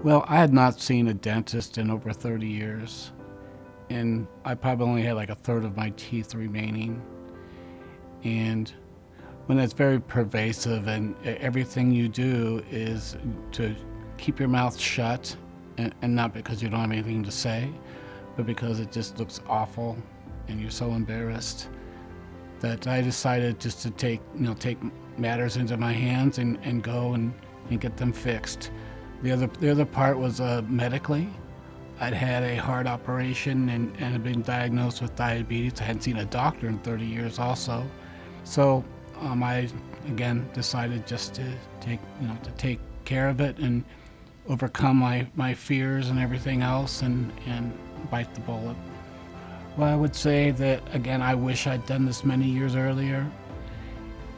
Well, I had not seen a dentist in over 30 years, and I probably only had like a third of my teeth remaining. And when it's very pervasive and everything you do is to keep your mouth shut, and not because you don't have anything to say, but because it just looks awful and you're so embarrassed, that I decided just to take matters into my hands and go and get them fixed. The other part was medically. I'd had a heart operation and had been diagnosed with diabetes. I hadn't seen a doctor in 30 years also. So I again decided just to take care of it and overcome my fears and everything else and bite the bullet. Well, I would say that, again, I wish I'd done this many years earlier.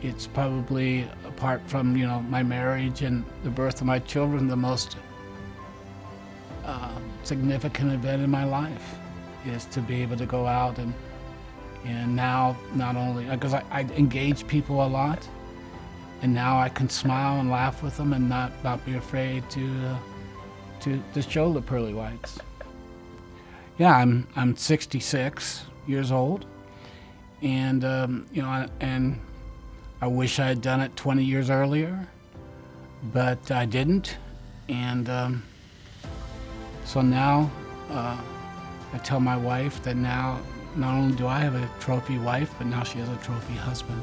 It's probably, apart from my marriage and the birth of my children, the most significant event in my life is to be able to go out and now not only because I engage people a lot, and now I can smile and laugh with them and not be afraid to show the pearly whites. Yeah, I'm 66 years old, and and I wish I had done it 20 years earlier, but I didn't, and so now I tell my wife that now not only do I have a trophy wife, but now she has a trophy husband.